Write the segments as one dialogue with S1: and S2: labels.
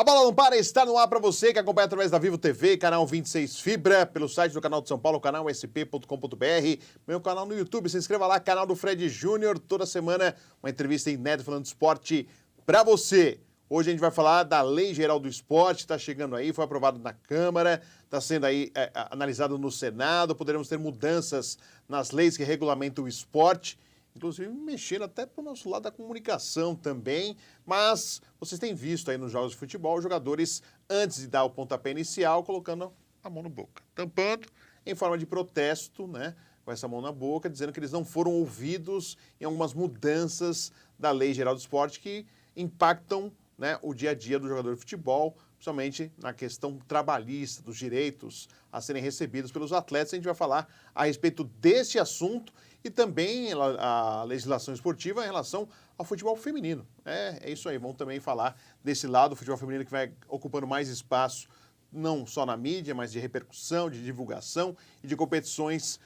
S1: Bola Não Para está no ar para você que acompanha através da Vivo TV, canal 26 Fibra, pelo site do Canal de São Paulo, canal sp.com.br, meu canal no YouTube, se inscreva lá, canal do Fred Júnior, toda semana uma entrevista inédita falando de esporte para você. Hoje a gente vai falar da Lei Geral do Esporte, está chegando aí, foi aprovado na Câmara, está sendo aí analisado no Senado, poderemos ter mudanças nas leis que regulamentam o esporte, inclusive mexendo até para o nosso lado da comunicação também, mas vocês têm visto aí nos jogos de futebol, os jogadores, antes de dar o pontapé inicial, colocando a mão na boca, tampando em forma de protesto, né, com essa mão na boca, dizendo que eles não foram ouvidos em algumas mudanças da Lei Geral do Esporte que impactam, né, o dia a dia do jogador de futebol, principalmente na questão trabalhista, dos direitos a serem recebidos pelos atletas. A gente vai falar a respeito deste assunto e também a legislação esportiva em relação ao futebol feminino. É isso aí, vamos também falar desse lado, o futebol feminino que vai ocupando mais espaço, não só na mídia, mas de repercussão, de divulgação e de competições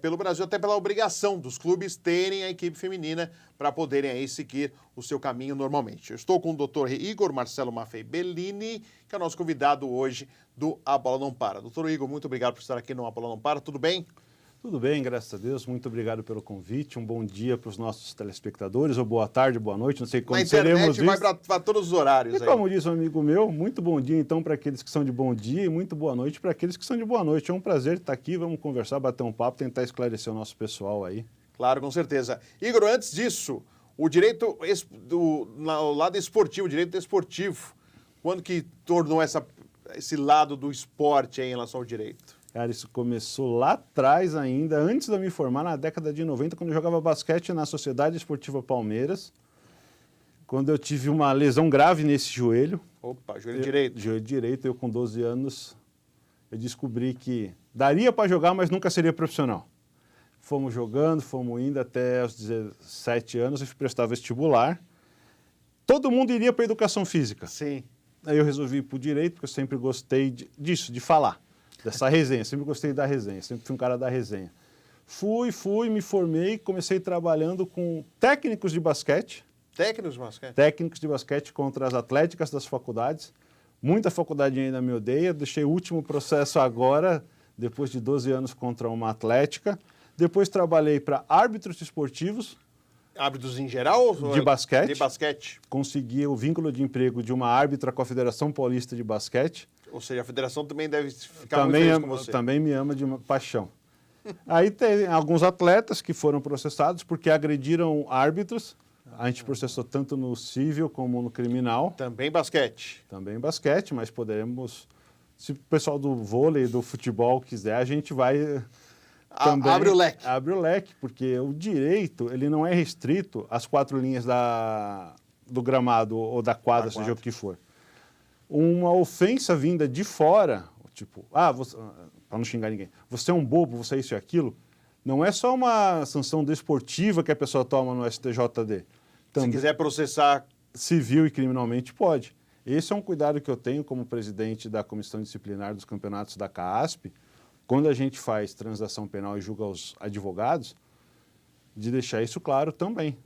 S1: pelo Brasil, até pela obrigação dos clubes terem a equipe feminina para poderem aí seguir o seu caminho normalmente. Eu estou com o Dr. Igor Marcelo Maffei Bellini, que é o nosso convidado hoje do A Bola Não Para. Doutor Igor, muito obrigado por estar aqui no A Bola Não Para, tudo bem?
S2: Tudo bem, graças a Deus. Muito obrigado pelo convite. Um bom dia para os nossos telespectadores, ou boa tarde, boa noite, não sei como seremos.
S1: Na internet vai para todos os horários.
S2: E como diz um amigo meu, muito bom dia então para aqueles que são de bom dia e muito boa noite para aqueles que são de boa noite. É um prazer estar aqui, vamos conversar, bater um papo, tentar esclarecer o nosso pessoal aí.
S1: Claro, com certeza. Igor, antes disso, o direito do lado esportivo, o direito esportivo, quando que tornou esse lado do esporte aí em relação ao direito?
S2: Cara, isso começou lá atrás ainda, antes de eu me formar, na década de 90, quando eu jogava basquete na Sociedade Esportiva Palmeiras, quando eu tive uma lesão grave nesse joelho.
S1: Opa, joelho direito.
S2: Joelho direito, eu com 12 anos, eu descobri que daria para jogar, mas nunca seria profissional. Fomos jogando, fomos indo até os 17 anos, eu fui prestar vestibular. Todo mundo iria para a educação física.
S1: Sim.
S2: Aí eu resolvi ir para o direito, porque eu sempre gostei disso, de falar. Dessa resenha, sempre gostei da resenha, sempre fui um cara da resenha. Fui, me formei, comecei trabalhando com técnicos de basquete.
S1: Técnicos de basquete?
S2: Técnicos de basquete contra as atléticas das faculdades. Muita faculdade ainda me odeia, deixei o último processo agora, depois de 12 anos contra uma atlética. Depois trabalhei para árbitros esportivos.
S1: Árbitros em geral?
S2: De basquete.
S1: De basquete.
S2: Consegui o vínculo de emprego de uma árbitra com a Federação Paulista de Basquete.
S1: Ou seja, a federação também deve ficar muito feliz com você.
S2: Também me ama de uma paixão. Aí tem alguns atletas que foram processados porque agrediram árbitros. A gente processou tanto no civil como no criminal.
S1: Também basquete.
S2: Também basquete, mas poderemos... Se o pessoal do vôlei, do futebol quiser, a gente vai... Também
S1: abre o leque.
S2: Abre o leque, porque o direito ele não é restrito às 4 linhas do gramado ou da quadra, seja o que for. Uma ofensa vinda de fora, tipo, para não xingar ninguém, você é um bobo, você é isso e aquilo, não é só uma sanção desportiva que a pessoa toma no STJD.
S1: Se quiser processar...
S2: Civil e criminalmente, pode. Esse é um cuidado que eu tenho como presidente da Comissão Disciplinar dos Campeonatos da CAASP, quando a gente faz transação penal e julga os advogados, de deixar isso claro também,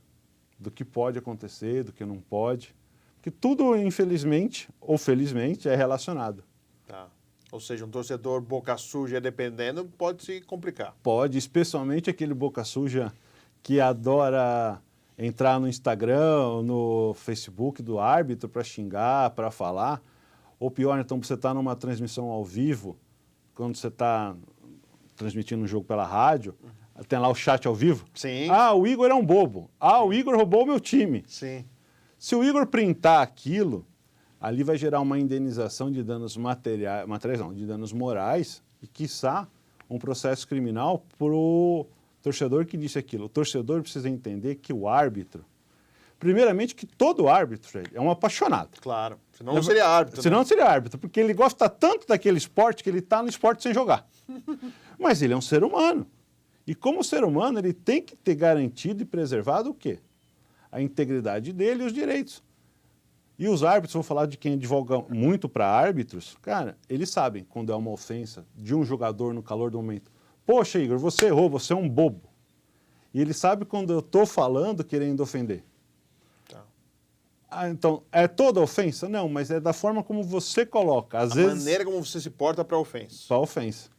S2: do que pode acontecer, do que não pode. Porque tudo, infelizmente ou felizmente, é relacionado.
S1: Tá. Ou seja, um torcedor boca suja, dependendo, pode se complicar.
S2: Pode, especialmente aquele boca suja que adora entrar no Instagram, no Facebook do árbitro para xingar, para falar. Ou pior, então, você está numa transmissão ao vivo, quando você está transmitindo um jogo pela rádio, tem lá o chat ao vivo.
S1: Sim.
S2: O Igor é um bobo. O Igor roubou o meu time.
S1: Sim.
S2: Se o Igor printar aquilo, ali vai gerar uma indenização de danos materiais não, de danos morais e, quiçá, um processo criminal para o torcedor que disse aquilo. O torcedor precisa entender que o árbitro, primeiramente que todo árbitro, Fred, é um apaixonado.
S1: Claro, senão não seria árbitro.
S2: Senão não seria árbitro, porque ele gosta tanto daquele esporte que ele está no esporte sem jogar. Mas ele é um ser humano. E como ser humano, ele tem que ter garantido e preservado o quê? A integridade dele e os direitos. E os árbitros, vou falar de quem advoga muito para árbitros, cara, eles sabem quando é uma ofensa de um jogador no calor do momento. Poxa, Igor, você errou, você é um bobo. E ele sabe quando eu estou falando querendo ofender. Então, é toda ofensa? Não, mas é da forma como você coloca. Às vezes,
S1: maneira como você se porta para a ofensa.
S2: para ofensa.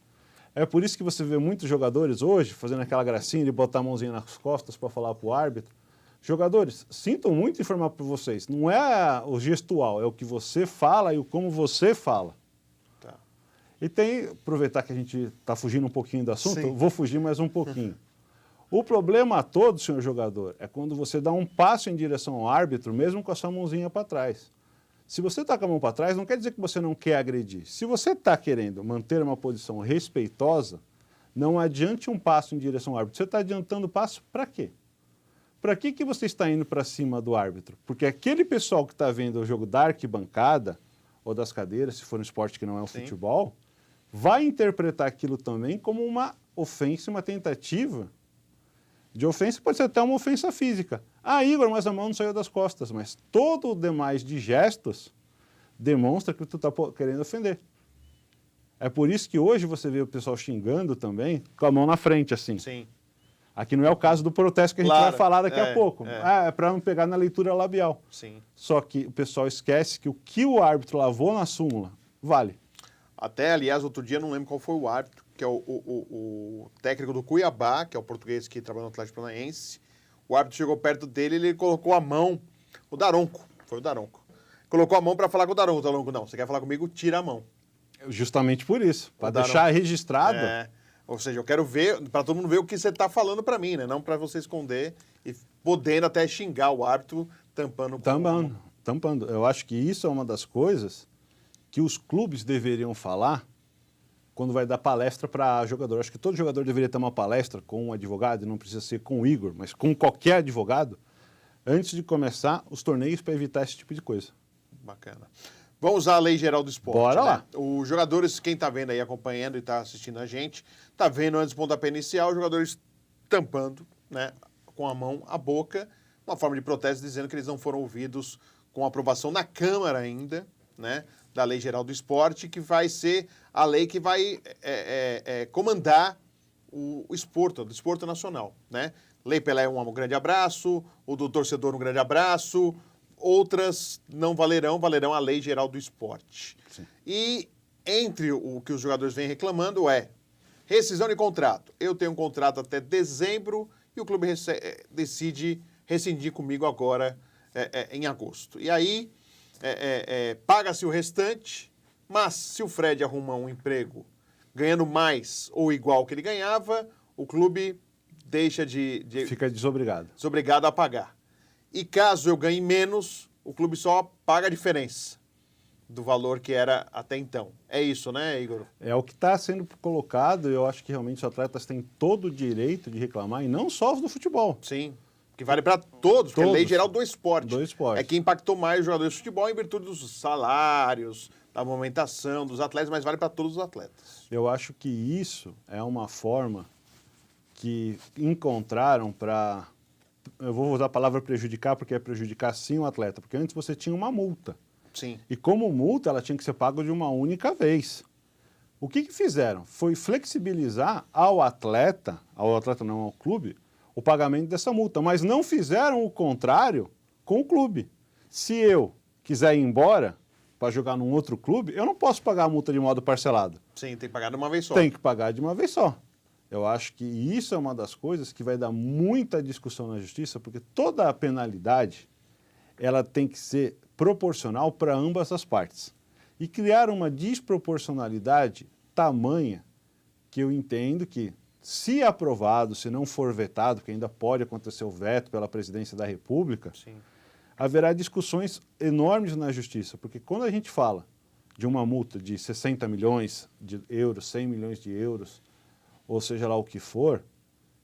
S2: É por isso que você vê muitos jogadores hoje fazendo aquela gracinha de botar a mãozinha nas costas para falar para o árbitro. Jogadores, sinto muito informar para vocês, não é o gestual, é o que você fala e o como você fala.
S1: Tá.
S2: E tem, aproveitar que a gente está fugindo um pouquinho do assunto,
S1: Sim.
S2: eu vou fugir mais um pouquinho. O problema todo, senhor jogador, é quando você dá um passo em direção ao árbitro, mesmo com a sua mãozinha para trás. Se você está com a mão para trás, não quer dizer que você não quer agredir. Se você está querendo manter uma posição respeitosa, não adiante um passo em direção ao árbitro. Você está adiantando o passo para quê? Para que você está indo para cima do árbitro? Porque aquele pessoal que está vendo o jogo da arquibancada ou das cadeiras, se for um esporte que não é o futebol, vai interpretar aquilo também como uma ofensa, uma tentativa de ofensa, pode ser até uma ofensa física. Ah, Igor, mas a mão não saiu das costas. Mas todo o demais de gestos demonstra que tu está querendo ofender. É por isso que hoje você vê o pessoal xingando também com a mão na frente, assim.
S1: Sim.
S2: Aqui não é o caso do protesto que a gente
S1: Claro,
S2: vai falar daqui a pouco. É para não pegar na leitura labial.
S1: Sim.
S2: Só que o pessoal esquece que o que o árbitro lavou na súmula vale.
S1: Até, aliás, outro dia, não lembro qual foi o árbitro, que é o técnico do Cuiabá, que é o português que trabalha no Atlético Paranaense. O árbitro chegou perto dele e ele colocou a mão, o Daronco, foi o Daronco. Colocou a mão para falar com o Daronco. O Daronco, não, você quer falar comigo? Tira a mão.
S2: Justamente por isso, para deixar registrado.
S1: Ou seja, eu quero ver, para todo mundo ver o que você está falando para mim, né? Não para você esconder e podendo até xingar o árbitro tampando.
S2: Tampando. Eu acho que isso é uma das coisas que os clubes deveriam falar quando vai dar palestra para jogador. Acho que todo jogador deveria ter uma palestra com um advogado, e não precisa ser com o Igor, mas com qualquer advogado, antes de começar os torneios para evitar esse tipo de coisa.
S1: Bacana. Vamos usar a Lei Geral do Esporte.
S2: Bora lá.
S1: Os jogadores, quem está vendo aí, acompanhando e está assistindo a gente, está vendo antes do pontapé inicial, os jogadores tampando, né, com a mão a boca, uma forma de protesto dizendo que eles não foram ouvidos com aprovação na Câmara ainda, né, da Lei Geral do Esporte, que vai ser a lei que vai comandar o esporte nacional, né? Lei Pelé, um grande abraço, o do torcedor, um grande abraço, outras não valerão a Lei Geral do Esporte.
S2: Sim.
S1: E entre o que os jogadores vêm reclamando é rescisão de contrato. Eu tenho um contrato até dezembro e o clube decide rescindir comigo agora em agosto. E aí paga-se o restante, mas se o Fred arruma um emprego ganhando mais ou igual que ele ganhava, o clube deixa
S2: fica
S1: desobrigado a pagar. E caso eu ganhe menos, o clube só paga a diferença do valor que era até então. É isso, né, Igor?
S2: É o que está sendo colocado, e eu acho que realmente os atletas têm todo o direito de reclamar, e não só os do futebol.
S1: Sim, que vale para todos, porque é a Lei Geral do Esporte.
S2: Do esporte.
S1: É que impactou mais os jogadores de futebol em virtude dos salários, da movimentação dos atletas, mas vale para todos os atletas.
S2: Eu acho que isso é uma forma que encontraram para... Eu vou usar a palavra prejudicar, porque é prejudicar sim o atleta, porque antes você tinha uma multa.
S1: Sim.
S2: E como multa, ela tinha que ser paga de uma única vez. O que fizeram? Foi flexibilizar ao atleta não, ao clube, o pagamento dessa multa, mas não fizeram o contrário com o clube. Se eu quiser ir embora para jogar num outro clube, eu não posso pagar a multa de modo parcelado.
S1: Sim, tem que pagar de uma vez só.
S2: Tem que pagar de uma vez só. Eu acho que isso é uma das coisas que vai dar muita discussão na justiça, porque toda a penalidade ela tem que ser proporcional para ambas as partes. E criar uma desproporcionalidade tamanha que eu entendo que, se aprovado, se não for vetado, porque ainda pode acontecer o veto pela presidência da República,
S1: Sim.
S2: haverá discussões enormes na justiça, porque quando a gente fala de uma multa de 60 milhões de euros, 100 milhões de euros, ou seja lá o que for,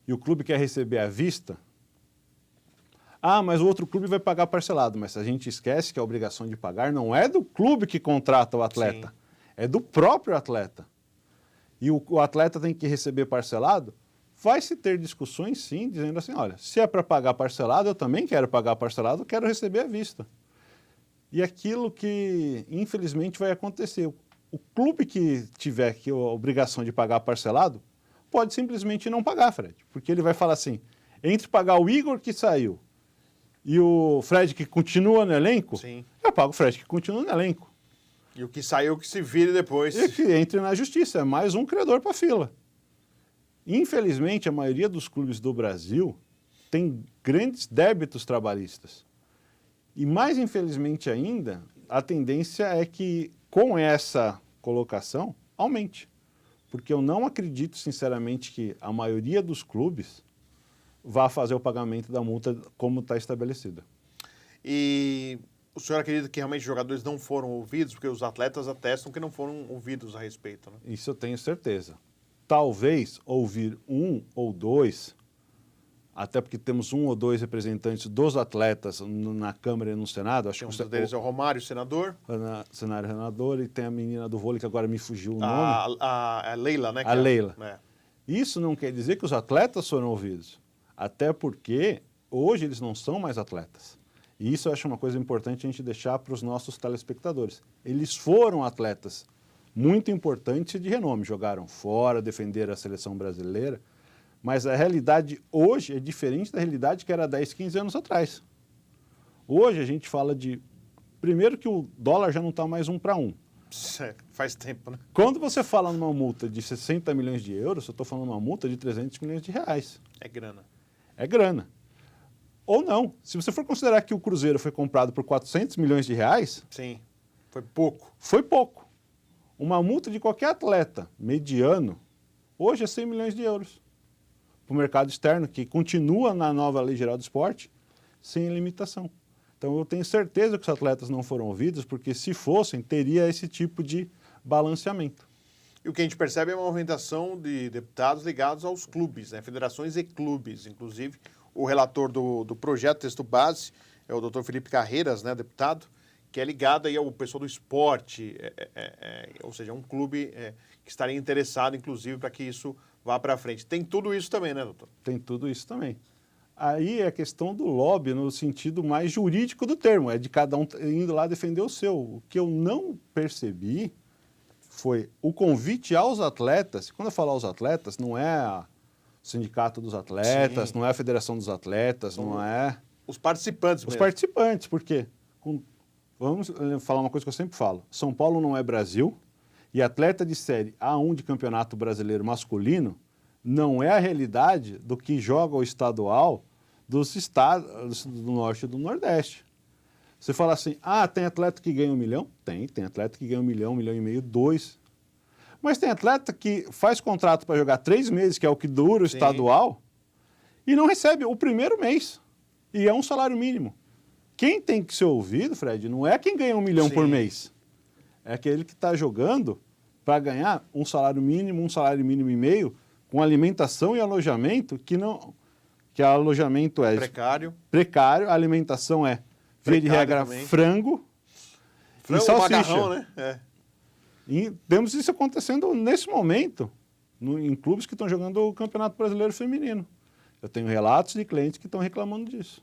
S2: e o clube quer receber à vista, mas o outro clube vai pagar parcelado. Mas a gente esquece que a obrigação de pagar não é do clube que contrata o atleta,
S1: Sim.
S2: É do próprio atleta. E o atleta tem que receber parcelado, vai se ter discussões sim, dizendo assim, olha, se é para pagar parcelado, eu também quero pagar parcelado, eu quero receber à vista. E aquilo que, infelizmente, vai acontecer. O clube que tiver a obrigação de pagar parcelado, pode simplesmente não pagar, Fred. Porque ele vai falar assim, entre pagar o Igor que saiu e o Fred que continua no elenco,
S1: Sim.
S2: eu pago o Fred que continua no elenco.
S1: E o que saiu que se vire depois.
S2: E que entre na justiça, é mais um credor para a fila. Infelizmente, a maioria dos clubes do Brasil tem grandes débitos trabalhistas. E mais infelizmente ainda, a tendência é que com essa colocação aumente. Porque eu não acredito, sinceramente, que a maioria dos clubes vá fazer o pagamento da multa como está estabelecida.
S1: E o senhor acredita que realmente os jogadores não foram ouvidos? Porque os atletas atestam que não foram ouvidos a respeito, né?
S2: Isso eu tenho certeza. Talvez ouvir um ou dois, até porque temos um ou dois representantes dos atletas na Câmara e no Senado. Acho
S1: Um
S2: que
S1: deles é o Romário, senador.
S2: Senador, e tem a menina do vôlei, que agora me fugiu o nome.
S1: A Leila, né?
S2: A Leila.
S1: É.
S2: Isso não quer dizer que os atletas foram ouvidos. Até porque hoje eles não são mais atletas. E isso eu acho uma coisa importante a gente deixar para os nossos telespectadores. Eles foram atletas muito importantes e de renome. Jogaram fora, defenderam a seleção brasileira. Mas a realidade hoje é diferente da realidade que era 10, 15 anos atrás. Hoje a gente fala de... Primeiro que o dólar já não está mais 1 para 1.
S1: Faz tempo, né?
S2: Quando você fala numa multa de 60 milhões de euros, eu estou falando uma multa de 300 milhões de reais.
S1: É grana.
S2: É grana. Ou não. Se você for considerar que o Cruzeiro foi comprado por 400 milhões de reais...
S1: Sim, foi pouco.
S2: Foi pouco. Uma multa de qualquer atleta mediano, hoje é 100 milhões de euros. Para o mercado externo, que continua na nova Lei Geral do Esporte, sem limitação. Então eu tenho certeza que os atletas não foram ouvidos, porque se fossem, teria esse tipo de balanceamento.
S1: E o que a gente percebe é uma movimentação de deputados ligados aos clubes, né? Federações e clubes. Inclusive, o relator do projeto Texto Base é o Dr. Felipe Carreiras, né, deputado, que é ligado aí ao pessoal do esporte, ou seja, um clube que estaria interessado, inclusive, para que isso vá para frente. Tem tudo isso também, né, doutor?
S2: Tem tudo isso também. Aí é a questão do lobby no sentido mais jurídico do termo, é de cada um indo lá defender o seu. O que eu não percebi foi o convite aos atletas. Quando eu falo aos atletas, não é o sindicato dos atletas,
S1: Sim.
S2: não é a federação dos atletas, não é...
S1: Os participantes
S2: Os
S1: mesmo.
S2: participantes, porque... Vamos falar uma coisa que eu sempre falo. São Paulo não é Brasil e atleta de série A1 de campeonato brasileiro masculino não é a realidade do que joga o estadual dos estados do Norte e do Nordeste. Você fala assim, tem atleta que ganha 1 milhão? Tem atleta que ganha 1 milhão, 1,5 milhão, 2. Mas tem atleta que faz contrato para jogar 3 meses, que é o que dura o estadual, e não recebe o primeiro mês. E é um salário mínimo. Quem tem que ser ouvido, Fred, não é quem ganha 1 milhão por mês. É aquele que está jogando para ganhar um salário mínimo e meio, com alimentação e alojamento, que alojamento é precário, a alimentação é, via de regra,
S1: também.
S2: frango e salsicha.
S1: Macarrão, né?
S2: E temos isso acontecendo nesse momento em clubes que estão jogando o Campeonato Brasileiro Feminino. Eu tenho relatos de clientes que estão reclamando disso.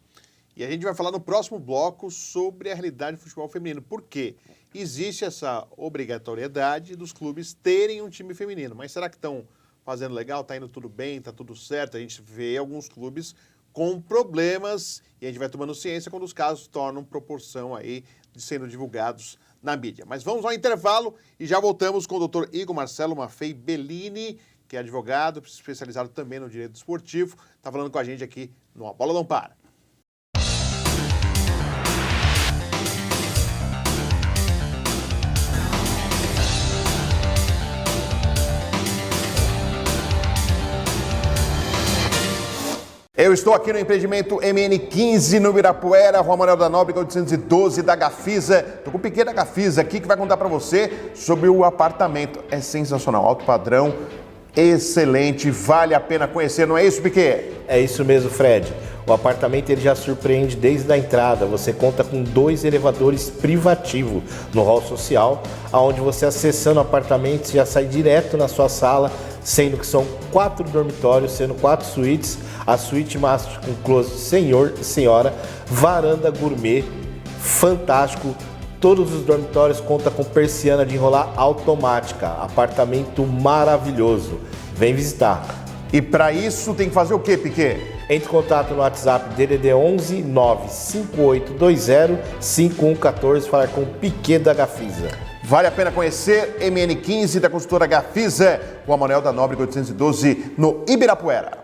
S1: E a gente vai falar no próximo bloco sobre a realidade do futebol feminino. Por quê? Existe essa obrigatoriedade dos clubes terem um time feminino. Mas será que estão fazendo legal? Está indo tudo bem? Está tudo certo? A gente vê alguns clubes com problemas e a gente vai tomando ciência quando os casos tornam proporção aí de sendo divulgados na mídia. Mas vamos ao intervalo e já voltamos com o Dr. Igor Marcelo Maffei Bellini, que é advogado, especializado também no direito esportivo. Está falando com a gente aqui no A Bola Não Para. Eu estou aqui no empreendimento MN15 no Ibirapuera, Rua Manuel da Nóbrega 812 da Gafisa. Estou com o Piquet da Gafisa aqui que vai contar para você sobre o apartamento. É sensacional, alto padrão, excelente, vale a pena conhecer, não é isso, Piquet?
S3: É isso mesmo, Fred. O apartamento ele já surpreende desde a entrada. Você conta com 2 elevadores privativos no hall social, onde você acessando o apartamento já sai direto na sua sala, sendo que são 4 dormitórios, sendo 4 suítes, a suíte master com closet senhor e senhora, varanda gourmet, fantástico. Todos os dormitórios contam com persiana de enrolar automática, apartamento maravilhoso. Vem visitar.
S1: E para isso tem que fazer o quê, Piquet?
S3: Entre em contato no WhatsApp DDD 11 95820 5114, falar com o Piquet da Gafisa.
S1: Vale a pena conhecer MN15 da consultora Gafisa, o Manuel da Nóbrega 812, no Ibirapuera.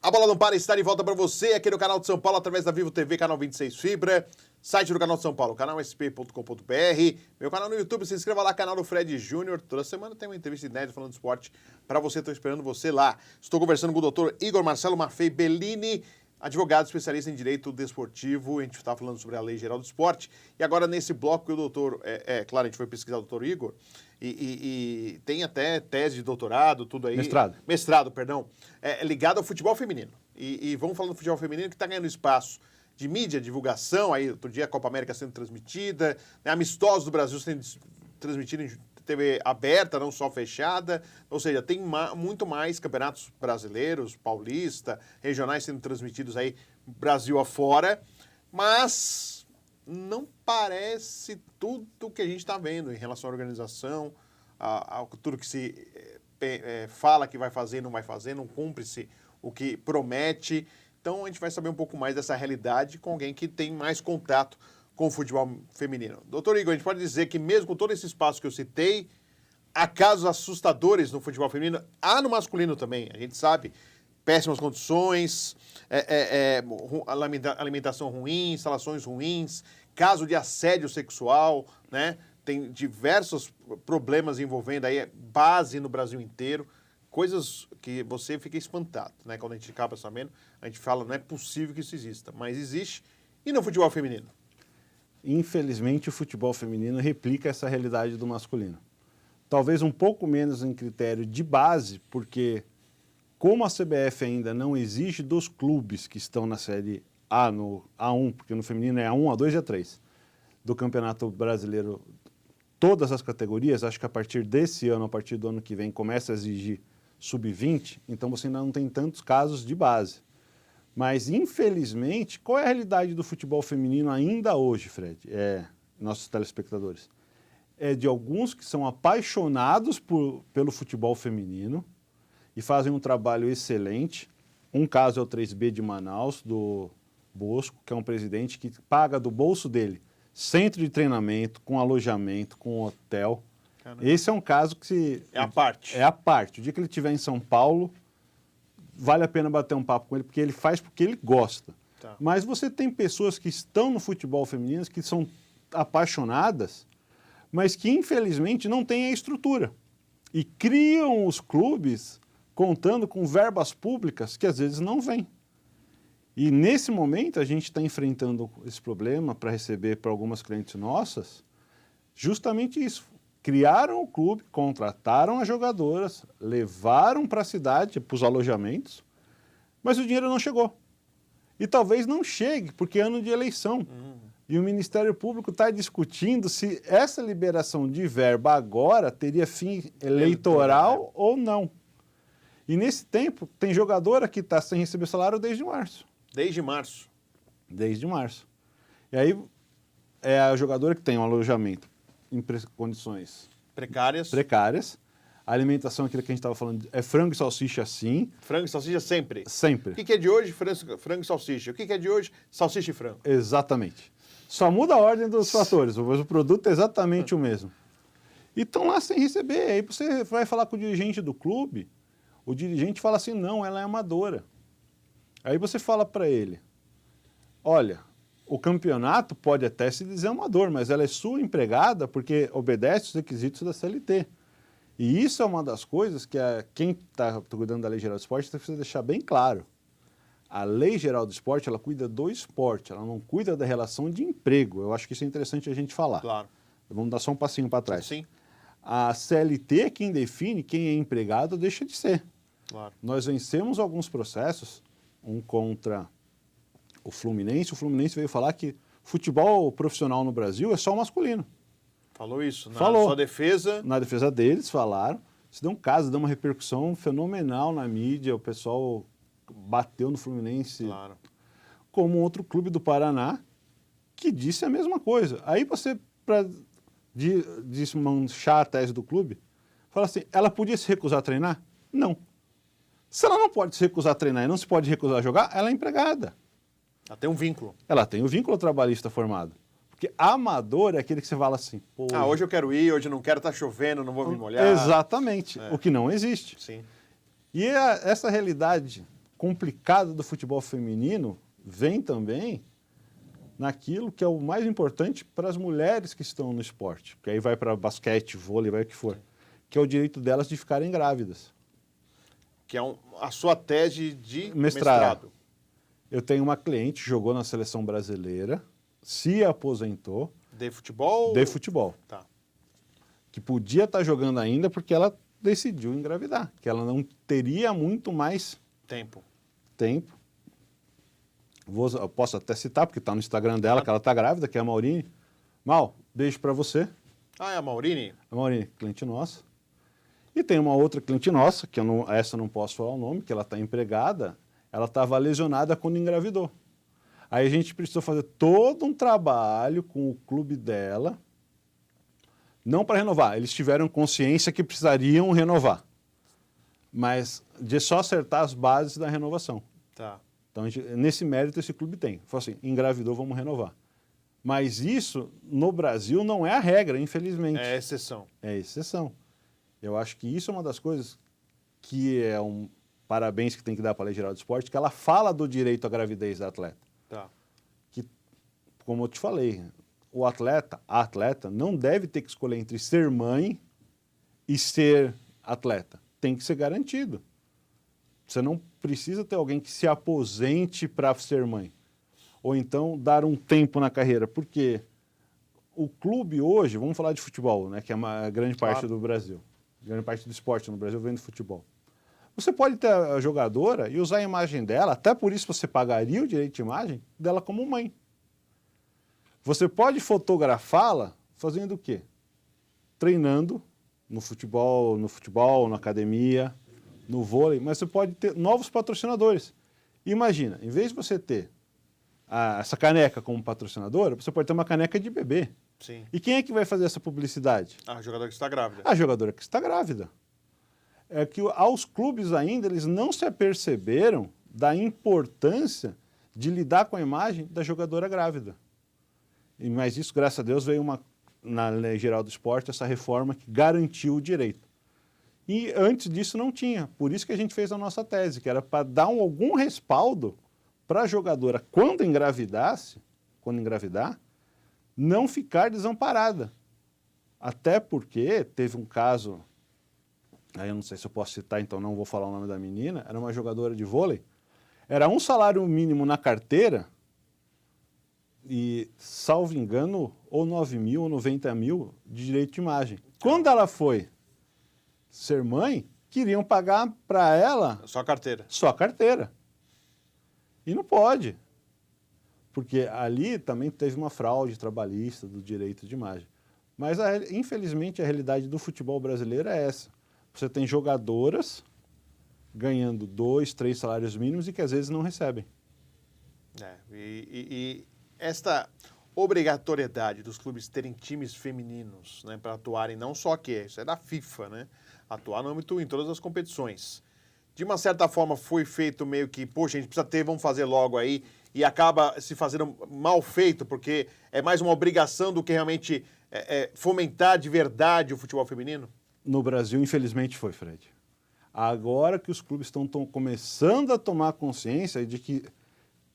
S1: A bola não para, está de volta para você aqui no canal de São Paulo, através da Vivo TV, canal 26 Fibra, site do canal de São Paulo, canal sp.com.br, meu canal no YouTube, se inscreva lá, canal do Fred Júnior. Toda semana tem uma entrevista inédita falando de esporte para você, estou esperando você lá. Estou conversando com o doutor Igor Marcelo Maffei Bellini, advogado especialista em direito desportivo. A gente está falando sobre a Lei Geral do Esporte. E agora, nesse bloco, o doutor, claro, a gente foi pesquisar o doutor Igor, e tem até tese de doutorado, tudo aí. Mestrado, perdão. Ligado ao futebol feminino. E vamos falando do futebol feminino que está ganhando espaço de mídia, divulgação. Aí, outro dia, a Copa América sendo transmitida, né, amistosos do Brasil sendo transmitidos em TV aberta, não só fechada. Ou seja, tem muito mais campeonatos brasileiros, paulista, regionais sendo transmitidos aí Brasil afora. Mas não parece tudo que a gente está vendo em relação à organização, a tudo que se fala que vai fazer, não vai fazer, não cumpre-se o que promete. Então a gente vai saber um pouco mais dessa realidade com alguém que tem mais contato com o futebol feminino. Doutor Igor, a gente pode dizer que mesmo com todo esse espaço que eu citei, há casos assustadores no futebol feminino, há no masculino também, a gente sabe, péssimas condições, alimentação ruim, instalações ruins, caso de assédio sexual, né? Tem diversos problemas envolvendo aí base no Brasil inteiro, coisas que você fica espantado, né? Quando a gente acaba sabendo, a gente fala, não é possível que isso exista, mas existe. E no futebol feminino?
S2: Infelizmente, o futebol feminino replica essa realidade do masculino. Talvez um pouco menos em critério de base, porque como a CBF ainda não exige dos clubes que estão na Série A, no A1, porque no feminino é A1, A2 e A3, do Campeonato Brasileiro, todas as categorias, acho que a partir desse ano, a partir do ano que vem, começa a exigir sub-20, então você ainda não tem tantos casos de base. Mas, infelizmente, qual é a realidade do futebol feminino ainda hoje, Fred? Nossos telespectadores? É de alguns que são apaixonados pelo futebol feminino e fazem um trabalho excelente. Um caso é o 3B de Manaus, do Bosco, que é um presidente que paga do bolso dele centro de treinamento, com alojamento, com hotel. Caramba. Esse é um caso que...
S1: É a parte.
S2: É a parte. O dia que ele estiver em São Paulo, vale a pena bater um papo com ele, porque ele faz porque ele gosta. Tá. Mas você tem pessoas que estão no futebol feminino, que são apaixonadas, mas que infelizmente não têm a estrutura. E criam os clubes contando com verbas públicas que às vezes não vêm. E nesse momento a gente está enfrentando esse problema para receber para algumas clientes nossas, justamente isso. Criaram o clube, contrataram as jogadoras, levaram para a cidade, para os alojamentos, mas o dinheiro não chegou. E talvez não chegue, porque é ano de eleição. E o Ministério Público está discutindo se essa liberação de verba agora teria fim eleitoral ou não. E nesse tempo, tem jogadora que está sem receber salário desde março.
S1: Desde março?
S2: Desde março. E aí é a jogadora que tem um alojamento em condições precárias. A alimentação, aquilo que a gente estava falando, é frango e salsicha sim.
S1: Frango e salsicha sempre?
S2: Sempre.
S1: O que é de hoje? Frango e salsicha. O que é de hoje? Salsicha e frango.
S2: Exatamente. Só muda a ordem dos fatores, mas o produto é exatamente o mesmo. E estão lá sem receber. Aí você vai falar com o dirigente do clube, o dirigente fala assim, não, ela é amadora. Aí você fala para ele, olha, o campeonato pode até se dizer amador, mas ela é sua empregada porque obedece os requisitos da CLT. E isso é uma das coisas que quem está cuidando da Lei Geral do Esporte precisa deixar bem claro. A Lei Geral do Esporte, ela cuida do esporte, ela não cuida da relação de emprego. Eu acho que isso é interessante a gente falar.
S1: Claro.
S2: Vamos dar só um passinho para trás.
S1: Sim.
S2: A CLT é quem define quem é empregado deixa de ser.
S1: Claro.
S2: Nós vencemos alguns processos, um contra o Fluminense veio falar que futebol profissional no Brasil é só o masculino.
S1: Falou isso,
S2: Falou.
S1: Sua defesa.
S2: Na defesa deles, falaram. Isso deu um caso, deu uma repercussão fenomenal na mídia, o pessoal bateu no Fluminense.
S1: Claro.
S2: como outro clube do Paraná que disse a mesma coisa. Aí você, para desmanchar a tese do clube, fala assim, ela podia se recusar a treinar? Não. Se ela não pode se recusar a treinar e não se pode recusar a jogar, ela é empregada.
S1: Ela tem um vínculo.
S2: Ela tem o vínculo trabalhista formado. Porque amador é aquele que você fala assim... Pô,
S1: Hoje eu quero ir, hoje eu não quero, tá chovendo, não vou me molhar.
S2: Exatamente, o que não existe.
S1: Sim.
S2: E essa realidade complicada do futebol feminino vem também naquilo que é o mais importante para as mulheres que estão no esporte, que aí vai para basquete, vôlei, vai o que for, que é o direito delas de ficarem grávidas.
S1: Que é a sua tese de
S2: Mestrado. Eu tenho uma cliente que jogou na seleção brasileira, se aposentou.
S1: De futebol?
S2: De futebol.
S1: Tá.
S2: Que podia estar jogando ainda porque ela decidiu engravidar, que ela não teria muito mais
S1: tempo.
S2: Eu posso até citar, porque está no Instagram dela, que ela está grávida, que é a Maurine. Mal, beijo para você.
S1: É a Maurine?
S2: A Maurine, cliente nossa. E tem uma outra cliente nossa, que essa eu não posso falar o nome, que ela está empregada, ela estava lesionada quando engravidou. Aí a gente precisou fazer todo um trabalho com o clube dela, não para renovar, eles tiveram consciência que precisariam renovar, mas de só acertar as bases da renovação.
S1: Tá.
S2: Então, nesse mérito, esse clube tem. Falou assim, engravidou, vamos renovar. Mas isso, no Brasil, não é a regra, infelizmente.
S1: É exceção.
S2: É exceção. Eu acho que isso é uma das coisas que é um parabéns que tem que dar para a Lei Geral do Esporte, que ela fala do direito à gravidez da atleta.
S1: Tá.
S2: Que, como eu te falei, a atleta, não deve ter que escolher entre ser mãe e ser atleta. Tem que ser garantido. Você não precisa ter alguém que se aposente para ser mãe. Ou então dar um tempo na carreira. Porque o clube hoje, vamos falar de futebol, né, que é uma grande parte do Brasil. Grande parte do esporte no Brasil vem do futebol. Você pode ter a jogadora e usar a imagem dela, até por isso você pagaria o direito de imagem dela como mãe. Você pode fotografá-la fazendo o quê? Treinando no futebol, na academia, no vôlei, mas você pode ter novos patrocinadores. Imagina, em vez de você ter essa caneca como patrocinadora, você pode ter uma caneca de bebê.
S1: Sim.
S2: E quem é que vai fazer essa publicidade?
S1: A jogadora que está grávida.
S2: A jogadora que está grávida. É que aos clubes ainda, eles não se aperceberam da importância de lidar com a imagem da jogadora grávida. Mas isso, graças a Deus, veio na Lei Geral do Esporte, essa reforma que garantiu o direito. E antes disso não tinha. Por isso que a gente fez a nossa tese, que era para dar algum respaldo para a jogadora, quando engravidar, não ficar desamparada. Até porque teve um caso, aí eu não sei se eu posso citar, então não vou falar o nome da menina, era uma jogadora de vôlei, era um salário mínimo na carteira e, salvo engano, ou 9 mil ou 90 mil de direito de imagem. Quando ela foi ser mãe, queriam pagar para ela...
S1: Só a carteira.
S2: Só a carteira. E não pode. Porque ali também teve uma fraude trabalhista do direito de imagem. Mas, infelizmente, a realidade do futebol brasileiro é essa. Você tem jogadoras ganhando 2, 3 salários mínimos e que às vezes não recebem.
S1: E esta obrigatoriedade dos clubes terem times femininos, né, para atuarem não só aqui, isso é da FIFA, né, atuar no âmbito em todas as competições. De uma certa forma foi feito meio que, poxa, a gente precisa ter, vamos fazer logo aí, e acaba se fazendo mal feito, porque é mais uma obrigação do que realmente fomentar de verdade o futebol feminino?
S2: No Brasil, infelizmente, foi, Fred. Agora que os clubes estão começando a tomar consciência de que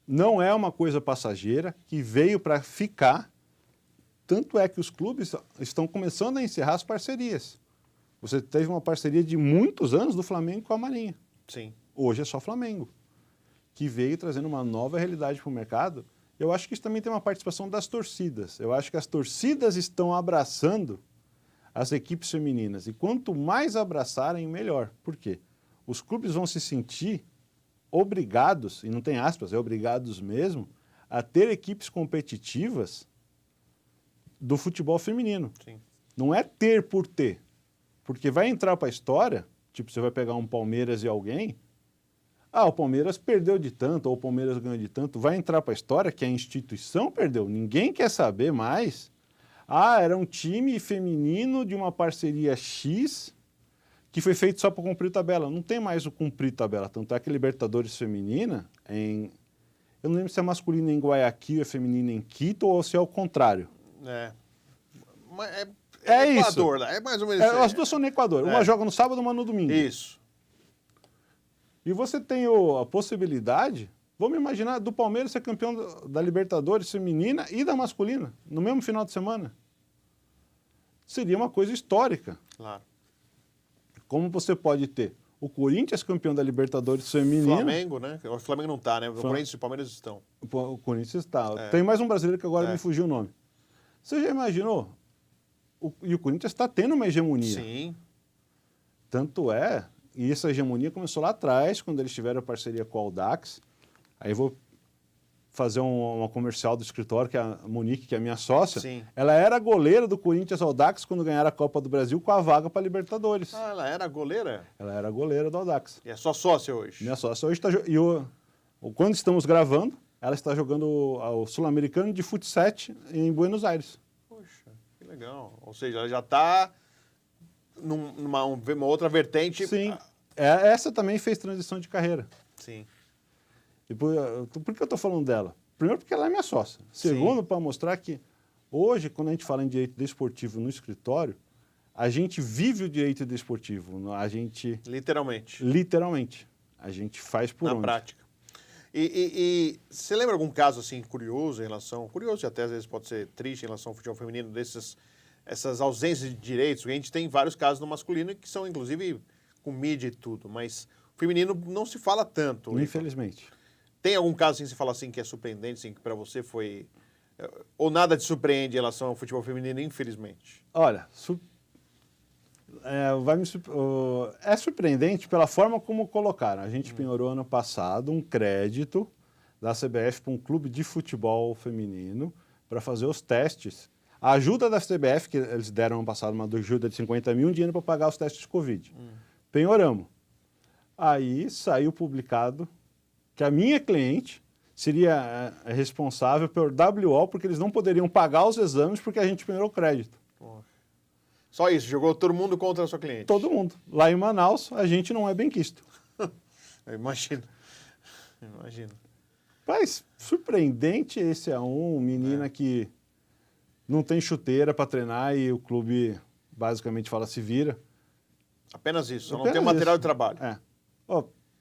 S2: não é uma coisa passageira, que veio para ficar, tanto é que os clubes estão começando a encerrar as parcerias. Você teve uma parceria de muitos anos do Flamengo com a Marinha.
S1: Sim.
S2: Hoje é só Flamengo, que veio trazendo uma nova realidade para o mercado. Eu acho que isso também tem uma participação das torcidas. Eu acho que as torcidas estão abraçando as equipes femininas. E quanto mais abraçarem, melhor. Por quê? Os clubes vão se sentir obrigados, e não tem aspas, é obrigados mesmo, a ter equipes competitivas do futebol feminino.
S1: Sim.
S2: Não é ter por ter. Porque vai entrar para a história, tipo, você vai pegar um Palmeiras e alguém, o Palmeiras perdeu de tanto, ou o Palmeiras ganhou de tanto. Vai entrar para a história que a instituição perdeu. Ninguém quer saber mais. Era um time feminino de uma parceria X que foi feito só para cumprir tabela. Não tem mais o cumprir tabela. Tanto é que a Libertadores feminina, eu não lembro se é masculina em Guayaquil, é feminina em Quito, ou se é o contrário.
S1: É
S2: isso.
S1: Equador, lá. É mais ou menos isso.
S2: As duas são no Equador. Uma joga no sábado, uma no domingo.
S1: Isso.
S2: E você tem a possibilidade, vamos imaginar, do Palmeiras ser campeão da Libertadores feminina e da masculina, no mesmo final de semana. Seria uma coisa histórica.
S1: Claro.
S2: Como você pode ter o Corinthians campeão da Libertadores feminina.
S1: Flamengo, né? O Flamengo não está, né? O Corinthians e o Palmeiras estão.
S2: O Corinthians está. Tem mais um brasileiro que agora me fugiu o nome. Você já imaginou? E o Corinthians está tendo uma hegemonia.
S1: Sim.
S2: Tanto é, e essa hegemonia começou lá atrás, quando eles tiveram a parceria com o Audax. Aí eu vou fazer uma comercial do escritório, que é a Monique, que é a minha sócia.
S1: Sim.
S2: Ela era goleira do Corinthians Audax quando ganharam a Copa do Brasil com a vaga para a Libertadores.
S1: Ela era goleira?
S2: Ela era goleira do Audax.
S1: E é só sócia hoje?
S2: Minha sócia hoje está... Quando estamos gravando, ela está jogando o Sul-Americano de Futsal em Buenos Aires.
S1: Poxa, que legal. Ou seja, ela já está numa outra vertente.
S2: Sim. Essa também fez transição de carreira.
S1: Sim.
S2: E por que eu estou falando dela? Primeiro, porque ela é minha sócia. Segundo, para mostrar que hoje, quando a gente fala em direito desportivo no escritório, a gente vive o direito desportivo. A gente...
S1: Literalmente.
S2: Literalmente. A gente faz por
S1: Na
S2: onde?
S1: prática. E você lembra algum caso assim curioso em relação... Curioso e até às vezes pode ser triste em relação ao futebol feminino, essas ausências de direitos? A gente tem vários casos no masculino que são, inclusive, com mídia e tudo, mas o feminino não se fala tanto.
S2: Infelizmente.
S1: Tem algum caso assim que você fala assim que é surpreendente, assim, que para você foi... Ou nada te surpreende em relação ao futebol feminino, infelizmente?
S2: Olha, é surpreendente pela forma como colocaram. A gente penhorou ano passado um crédito da CBF para um clube de futebol feminino para fazer os testes. A ajuda da CBF, que eles deram ano passado uma ajuda de 50 mil, dinheiro para pagar os testes de Covid. Penhoramos. Aí saiu publicado que a minha cliente seria responsável pelo WO, porque eles não poderiam pagar os exames porque a gente penhorou crédito.
S1: Só isso, jogou todo mundo contra a sua cliente?
S2: Todo mundo. Lá em Manaus, a gente não é benquisto.
S1: Eu imagino.
S2: Mas surpreendente esse menina que não tem chuteira para treinar e o clube basicamente fala se vira.
S1: Apenas isso,
S2: Apenas
S1: não tem material
S2: isso.
S1: de trabalho.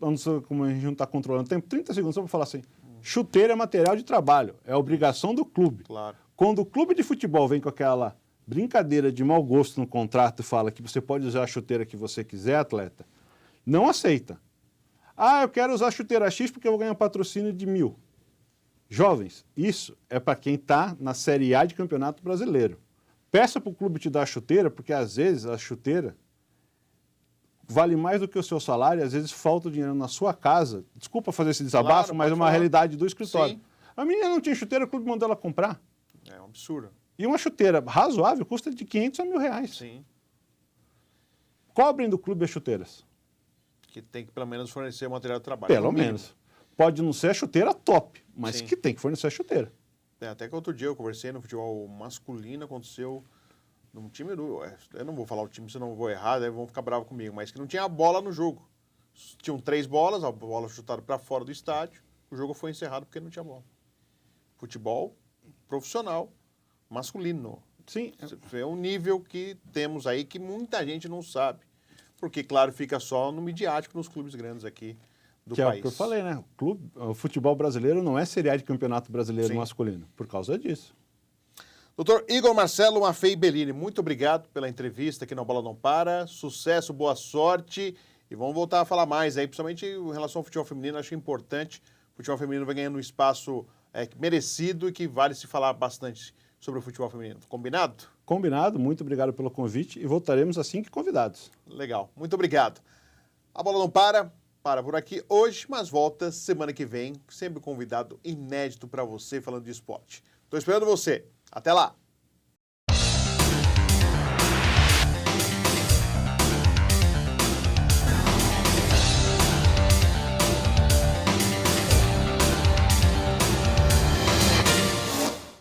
S2: Não sei como a gente não está controlando. Tem 30 segundos só para falar assim. Chuteira é material de trabalho, é obrigação do clube.
S1: Claro.
S2: Quando o clube de futebol vem com aquela brincadeira de mau gosto no contrato e fala que você pode usar a chuteira que você quiser, atleta, não aceita. Eu quero usar a chuteira X porque eu vou ganhar um patrocínio de 1.000. Jovens, isso é para quem está na Série A de Campeonato Brasileiro. Peça para o clube te dar a chuteira, porque às vezes a chuteira vale mais do que o seu salário, às vezes falta o dinheiro na sua casa. Desculpa fazer esse desabafo,
S1: Claro,
S2: mas é
S1: pode
S2: uma
S1: falar.
S2: realidade do escritório.
S1: Sim.
S2: A menina não tinha chuteira, o clube mandou ela comprar.
S1: É um absurdo.
S2: E uma chuteira razoável custa de 500 a 1.000 reais.
S1: Sim.
S2: Cobrem do clube as chuteiras.
S1: Que tem que pelo menos fornecer o material de trabalho.
S2: Pelo
S1: no mínimo.
S2: menos. Pode não ser a chuteira top, mas
S1: Sim.
S2: que tem que fornecer a chuteira.
S1: Até que outro dia eu conversei no futebol masculino, aconteceu num time do... Eu não vou falar o time, senão eu vou errar, aí vão ficar bravos comigo, mas que não tinha a bola no jogo. Tinham 3 bolas, a bola chutada para fora do estádio, o jogo foi encerrado porque não tinha bola. Futebol profissional, masculino.
S2: Sim.
S1: É um nível que temos aí que muita gente não sabe. Porque, claro, fica só no midiático nos clubes grandes aqui do
S2: Que
S1: país.
S2: é o que eu falei, né? O futebol brasileiro não é Série A de Campeonato Brasileiro
S1: Sim.
S2: masculino, por causa disso.
S1: Doutor Igor Marcelo Maffei Bellini, muito obrigado pela entrevista aqui no Bola Não Para. Sucesso, boa sorte. E vamos voltar a falar mais aí, principalmente em relação ao futebol feminino. Acho importante. O futebol feminino vai ganhando um espaço merecido e que vale se falar bastante sobre o futebol feminino. Combinado?
S2: Combinado, muito obrigado pelo convite e voltaremos assim que convidados.
S1: Legal, muito obrigado. A Bola Não para por aqui hoje, mas volta semana que vem, sempre convidado inédito para você falando de esporte. Estou esperando você. Até lá!